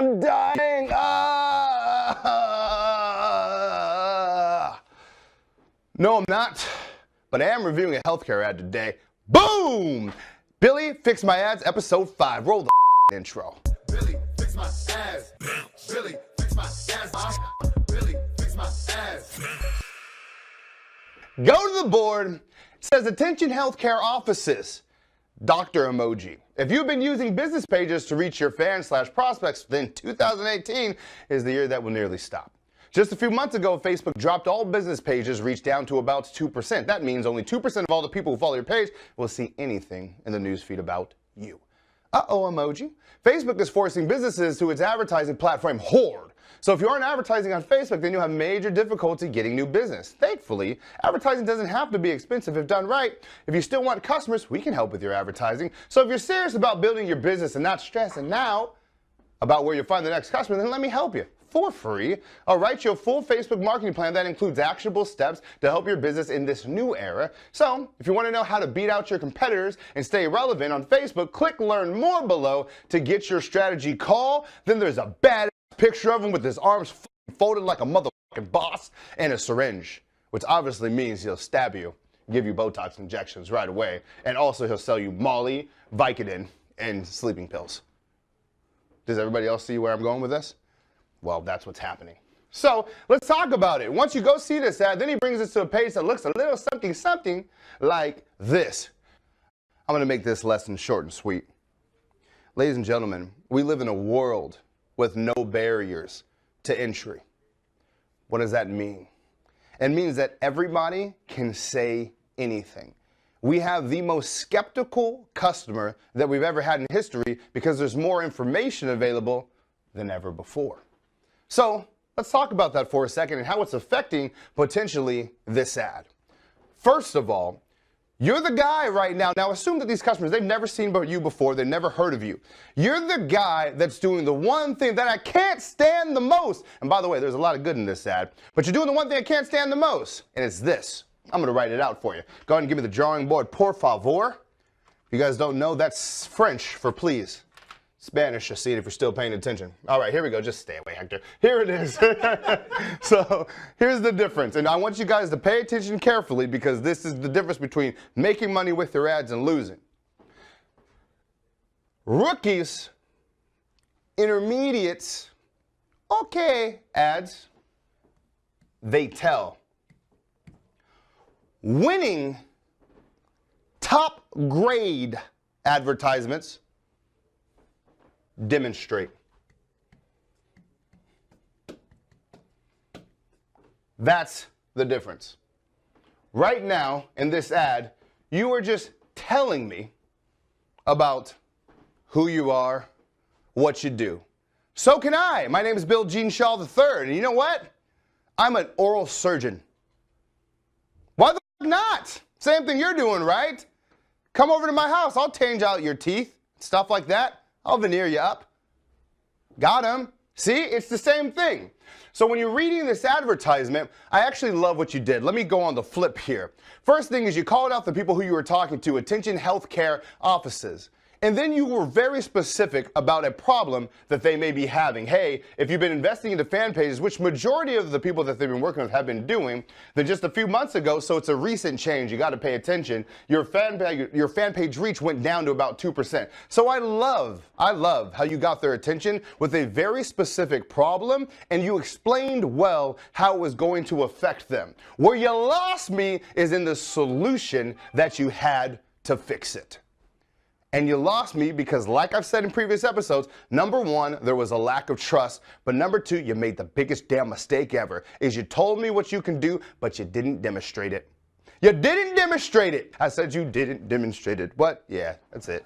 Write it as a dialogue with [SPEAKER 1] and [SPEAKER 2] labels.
[SPEAKER 1] I'm dying. No, I'm not. But I am reviewing a healthcare ad today. Boom! Billy Fix My Ads, episode 5. Roll the intro.
[SPEAKER 2] Billy Fix My Ads. Billy Fix My Ads. Billy Fix My Ads.
[SPEAKER 1] Go to the board. It says attention healthcare offices. Doctor emoji. If you've been using business pages to reach your fans/prospects, then 2018 is the year that will nearly stop. Just a few months ago, Facebook dropped all business pages reached down to about 2%. That means only 2% of all the people who follow your page will see anything in the newsfeed about you. Uh-oh emoji. Facebook is forcing businesses to its advertising platform Horde. So if you aren't advertising on Facebook, then you'll have major difficulty getting new business. Thankfully, advertising doesn't have to be expensive if done right. If you still want customers, we can help with your advertising. So if you're serious about building your business and not stressing now about where you'll find the next customer, then let me help you for free. I'll write you a full Facebook marketing plan that includes actionable steps to help your business in this new era. So if you want to know how to beat out your competitors and stay relevant on Facebook, click learn more below to get your strategy call. Then there's a bad picture of him with his arms folded like a motherfucking boss and a syringe, which obviously means he'll stab you, give you Botox injections right away, and also he'll sell you Molly, Vicodin, and sleeping pills. Does everybody else see where I'm going with this? Well, that's what's happening. So let's talk about it. Once you go see this ad, then he brings us to a page that looks a little something like this. I'm going to make this lesson short and sweet. Ladies and gentlemen, we live in a world with no barriers to entry. What does that mean? It means that everybody can say anything. We have the most skeptical customer that we've ever had in history because there's more information available than ever before. So let's talk about that for a second and how it's affecting potentially this ad. First of all, you're the guy right now. Now assume that these customers, they've never seen you before. They've never heard of you. You're the guy that's doing the one thing that I can't stand the most. And by the way, there's a lot of good in this ad, but you're doing the one thing I can't stand the most. And it's this. I'm going to write it out for you. Go ahead and give me the drawing board, por favor. If you guys don't know, that's French for please. Spanish, I see it if you're still paying attention. All right, here we go. Just stay away, Hector. Here it is. So here's the difference. And I want you guys to pay attention carefully because this is the difference between making money with your ads and losing. Rookies, intermediates, okay, ads, they tell. Winning top grade advertisements demonstrate. That's the difference. Right now in this ad, you are just telling me about who you are, what you do. So can I. My name is Bill Gene Shaw III, and you know what? I'm an oral surgeon. Why the fuck not? Same thing you're doing, right? Come over to my house. I'll change out your teeth, stuff like that. I'll veneer you up. Got him. See, it's the same thing. So when you're reading this advertisement, I actually love what you did. Let me go on the flip here. First thing is you called out the people who you were talking to, attention healthcare offices. And then you were very specific about a problem that they may be having. Hey, if you've been investing into fan pages, which majority of the people that they've been working with have been doing, then just a few months ago, so it's a recent change, you got to pay attention, your fan page reach went down to about 2%. So I love how you got their attention with a very specific problem, and you explained well how it was going to affect them. Where you lost me is in the solution that you had to fix it. And you lost me because, like I've said in previous episodes, number one, there was a lack of trust. But number two, you made the biggest damn mistake ever, is you told me what you can do, but you didn't demonstrate it. You didn't demonstrate it. I said you didn't demonstrate it. What? Yeah, that's it.